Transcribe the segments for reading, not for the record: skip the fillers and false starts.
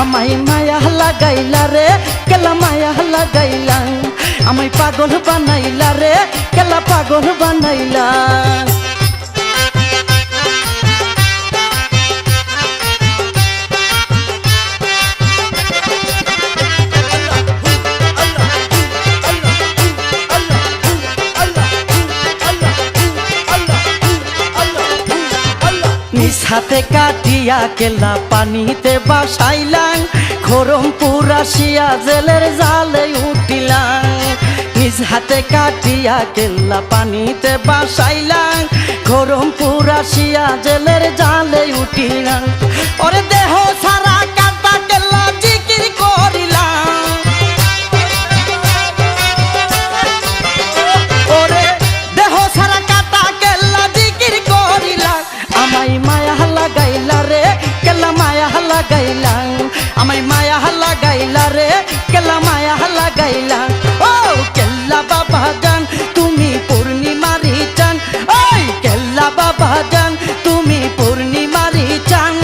আমায় মায়া লাগাইলা রে কেলা মায়া লাগাইলা আমায় পাগল বানাইলা রে কেলা পাগল বানাইলা নিজ হাতে কাটিয়া কেলা পানিতে বাসাইলাম খরমপুর আসিয়া জেলের জালে উঠিলাম নিজ হাতে কাটিয়া কেলা পানিতে বাসাইলাম খরমপুর আসিয়া জেলের জালে উঠিলাম ওরে দেহ সারা কাটা কেলা জিকির করিলাম ওরে দেহ সারা কাটা কেলা জিকির করিলাম আমায় মায়া লাগাইলা রে কেলা মায়া লাগাইলা আমায় মায়া লাগাইলা রে কেলা মায়া লাগাইলা ও কেল্লা বাবা জান তুমি পূর্ণিমারি চান ওই কেল্লা বাবা জান তুমি পূর্ণিমারি চান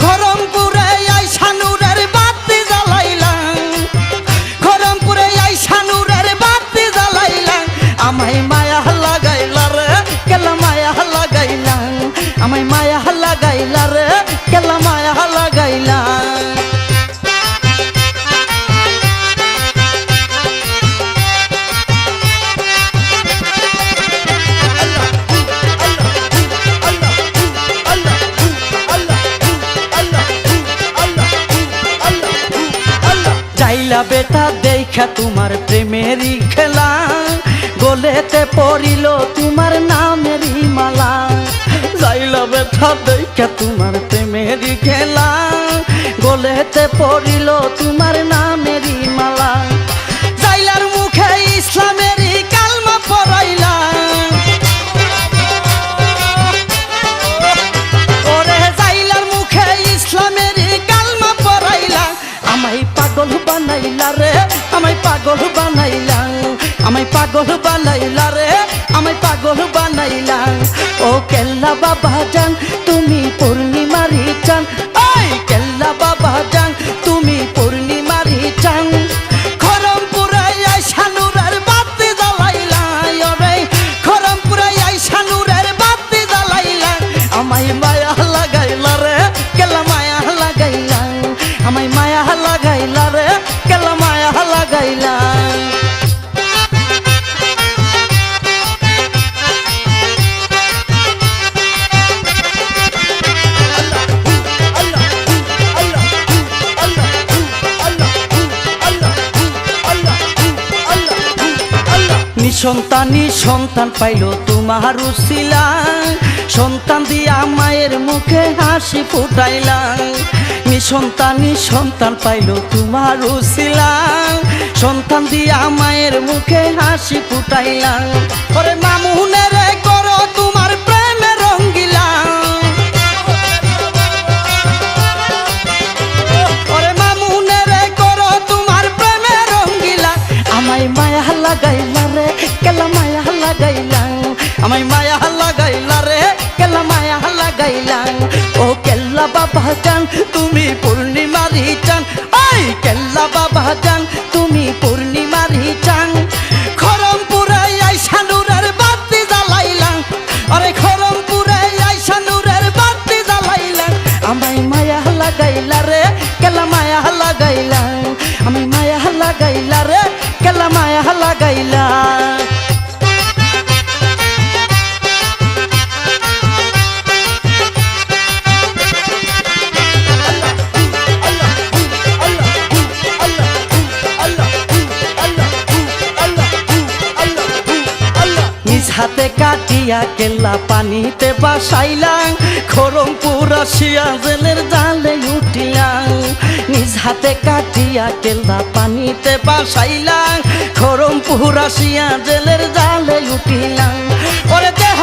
খরমপুরে আইসা নূরের বাতি জ্বালাইলাম খরমপুরে আইসা নূরের বাতি জ্বালাইলাম আমায় মায়া লাগাইলা রে কেলা মায়া লাগাইলা আমায় মায়া লাগাইলা রে কেলা মায়া লাগাইলা চাইলা বেটা দেখা তোমার প্রেমেরই খেলা গলেতে পড়িল তোমার নামেরই মালা যাইলা বেটা দেখা তোমার প্রেমেরই খেলা গলেতে পড়িল তোমার নামেরই মালা যাইলার মুখে ইসলামেরই কালমা পড়াইলা ওরে যাইলার মুখে ইসলামেরই কালমা পড়াইলা আমায় পাগল বানাইলা রে আমায় পাগল বানাইলা আমায় পাগল বানাইলা রে আমায় পাগল বানাইলা ও কেল্লা বাবা জান তুমি পূর্ণিমারি চান ওই কেল্লা বাবা জান তুমি পূর্ণিমারি চান খরমপুরে আইসা নূরের বাতি জ্বালাইলা ওরে খরমপুরে আইসা নূরের বাতি জ্বালাইলা আমায় মায়া লাগাইলা রে কেলা মায়া লাগাইলা আমায় মায়া লাগাইলা রে কেলা মায়া লাগাইলা নিঃসন্তানী সন্তান পাইল তোমার উসিলা সন্তান দিয়া মায়ের মুখে হাসি ফুটাইলা নিঃসন্তানী সন্তান পাইল তোমার উসিলা সন্তান দিয়া মায়ের মুখে হাসি ফুটাইলা ওরে মামুনের করো তোমার প্রেমে রঙ্গিলা ওরে মামুনের করো তোমার প্রেমে রঙ্গিলা আমায় মায়া লাগাইলা রে কেলা মায়া লাগাইলা আমায় মায়া লাগাইলা রে কেলা মায়া লাগাইলা ও কেল্লা বাবা জান তুমি পূর্ণিমারি চান ওই কেল্লা বাবা জান তুমি পূর্ণিমারি চান খরমপুরে আইসা নূরের বাতি জ্বালাইলা আরে খরমপুরে আইসা নূরের বাতি জ্বালাইলা আমায় মায়া লাগাইলা রে কেলা মায়া লাগাইলা আমায় মায়া লাগাইলা রে কেলা মায়া লাগাইলা হাতে কাটিয়া কেল্লা পানিতে বাসাইলাম খরমপুর আসিয়া জেলের জালে উঠিলাম নিজ হাতে কাটিয়া কেল্লা পানিতে বাসাইলাম খরমপুর আসিয়া জেলের জালে উঠিলাম ওরে দেহ